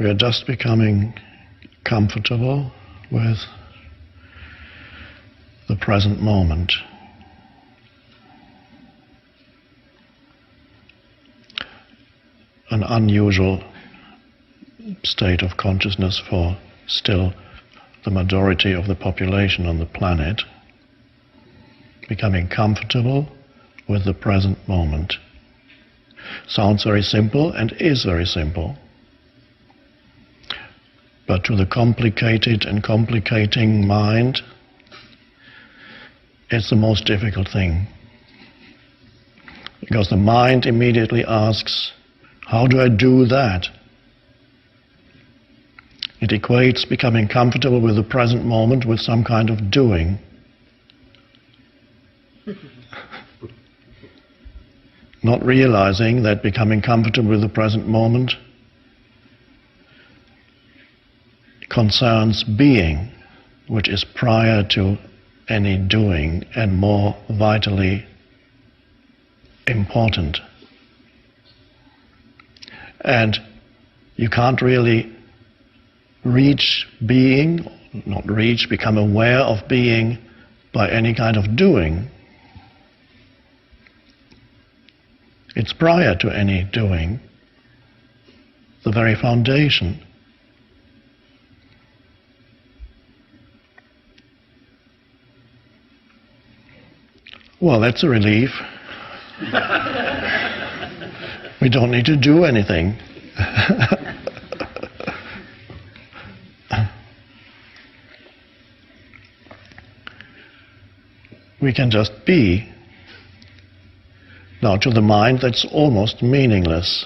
We are just becoming comfortable with the present moment. An unusual state of consciousness for still the majority of the population on the planet. Becoming comfortable with the present moment. Sounds very simple and is very simple. But to the complicated and complicating mind, it's the most difficult thing. Because the mind immediately asks, how do I do that? It equates becoming comfortable with the present moment with some kind of doing. Not realizing that becoming comfortable with the present moment concerns being, which is prior to any doing and more vitally important. And you can't really reach being, not reach, become aware of being by any kind of doing. It's prior to any doing, the very foundation. Well, that's a relief. We don't need to do anything. We can just be. Now, to the mind, that's almost meaningless.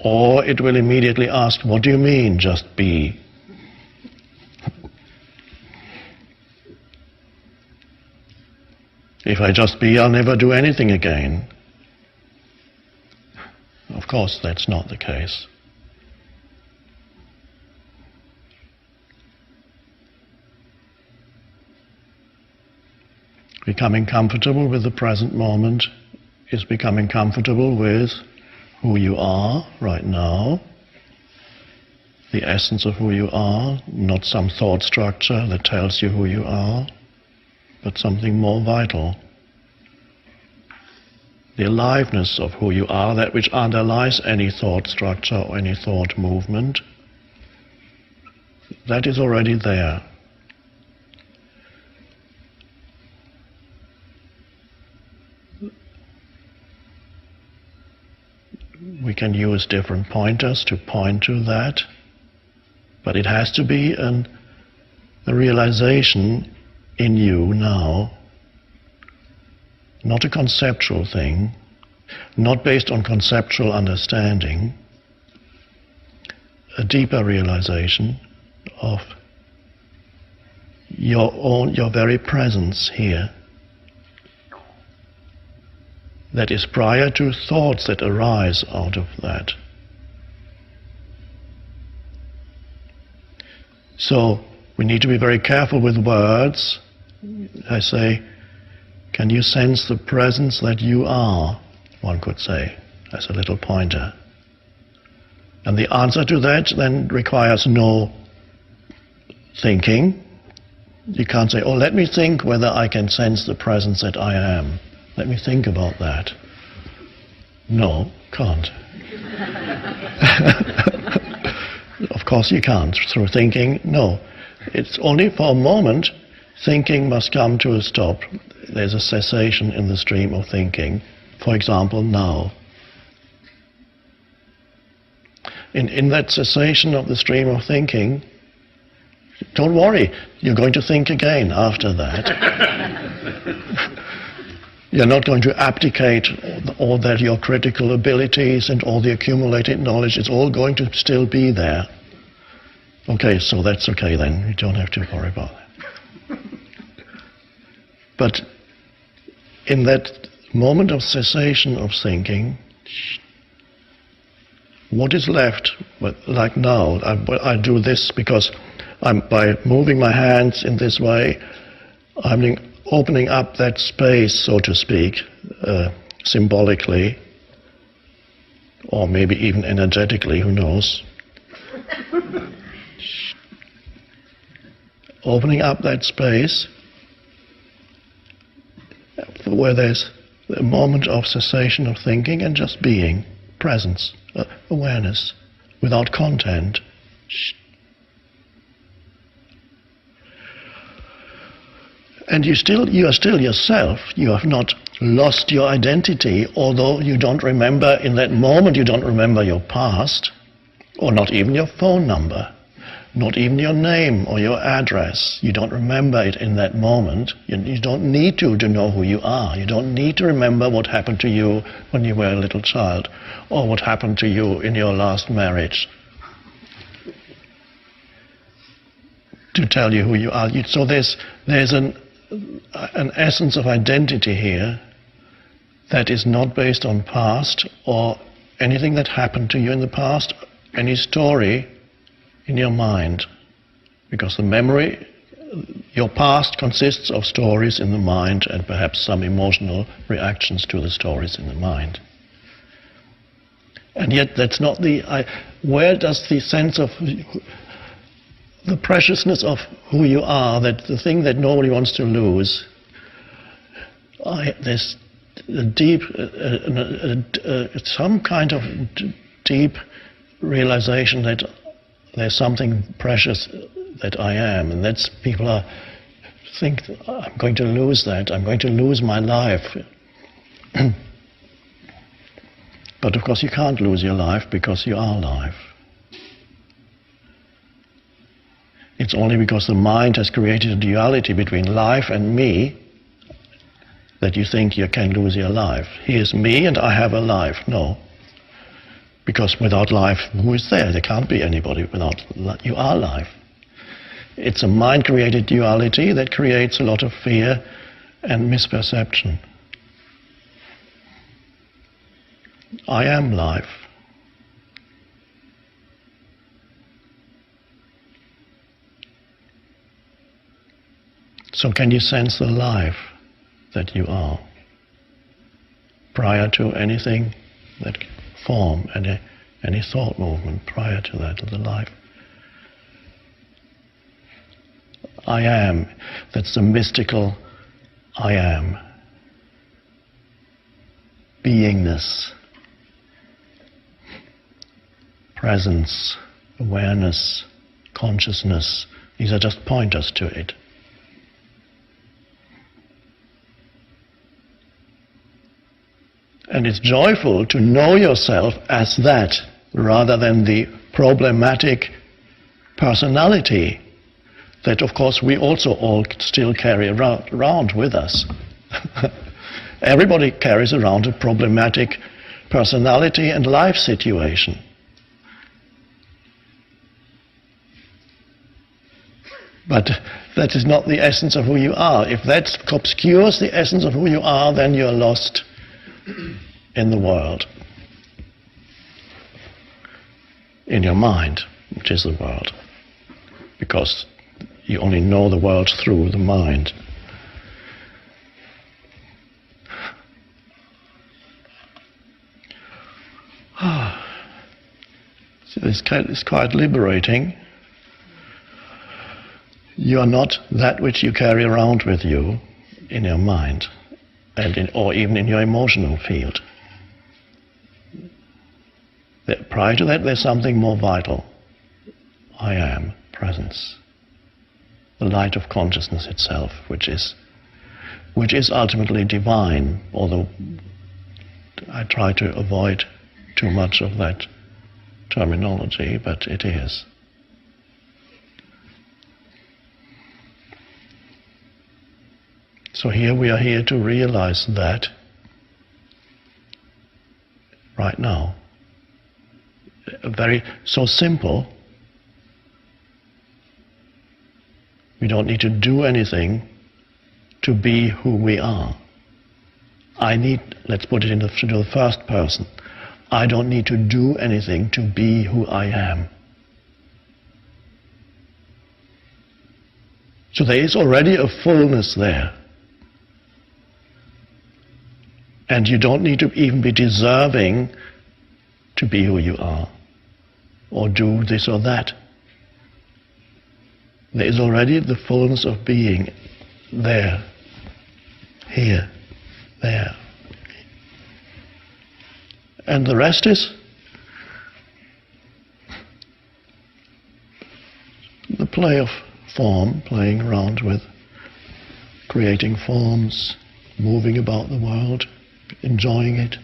Or it will immediately ask, what do you mean, just be? If I just be, I'll never do anything again. Of course, that's not the case. Becoming comfortable with the present moment is becoming comfortable with who you are right now, the essence of who you are, not some thought structure that tells you who you are, but something more vital. The aliveness of who you are, that which underlies any thought structure or any thought movement, that is already there. We can use different pointers to point to that, but it has to be a realization in you now, not a conceptual thing, not based on conceptual understanding, a deeper realization of your very presence here. That is prior to thoughts that arise out of that. So we need to be very careful with words. I say, can you sense the presence that you are? One could say, as a little pointer. And the answer to that then requires no thinking. You can't say, oh, let me think whether I can sense the presence that I am. Let me think about that. No, can't. Of course you can't. Through thinking, no. It's only for a moment. Thinking must come to a stop. There's a cessation in the stream of thinking. For example, now. In that cessation of the stream of thinking, don't worry, you're going to think again after that. You're not going to abdicate all that your critical abilities and all the accumulated knowledge. It's all going to still be there. Okay, so that's okay then. You don't have to worry about that. But in that moment of cessation of thinking, what is left? Like now, I do this because by moving my hands in this way, I'm opening up that space, so to speak, symbolically, or maybe even energetically, who knows. Opening up that space where there's a moment of cessation of thinking and just being, presence, awareness, without content. And you are still yourself. You have not lost your identity, although you don't remember in that moment, you don't remember your past, or not even your phone number, not even your name or your address. You don't remember it in that moment. You don't need to know who you are. You don't need to remember what happened to you when you were a little child, or what happened to you in your last marriage, to tell you who you are. So there's an essence of identity here that is not based on past or anything that happened to you in the past, any story in your mind. Because the memory, your past consists of stories in the mind and perhaps some emotional reactions to the stories in the mind. And yet that's not where does the sense of the preciousness of who you are, that the thing that nobody wants to lose, there's a deep, some kind of deep realization that there's something precious that I am, and that's people think I'm going to lose that, I'm going to lose my life. But of course you can't lose your life because you are life. It's only because the mind has created a duality between life and me that you think you can lose your life. Here's me and I have a life. No. Because without life, who is there? There can't be anybody without life. You are life. It's a mind-created duality that creates a lot of fear and misperception. I am life. So can you sense the life that you are prior to anything that form, any thought movement prior to that, of the life? I am. That's the mystical I am. Beingness, presence, awareness, consciousness. These are just pointers to it. And it's joyful to know yourself as that, rather than the problematic personality that, of course, we also all still carry around with us. Everybody carries around a problematic personality and life situation. But that is not the essence of who you are. If that obscures the essence of who you are, then you're lost in the world, in your mind, which is the world, because you only know the world through the mind. So it's quite liberating. You are not that which you carry around with you in your mind, or even in your emotional field. Prior to that, there's something more vital. I am presence, the light of consciousness itself, which is ultimately divine, although I try to avoid too much of that terminology, but it is. So here we are here to realize that right now. So simple. We don't need to do anything to be who we are. Let's put it into the first person. I don't need to do anything to be who I am. So there is already a fullness there. And you don't need to even be deserving to be who you are, or do this or that. There is already the fullness of being there, here, there. And the rest is the play of form, playing around with creating forms, moving about the world, enjoying it.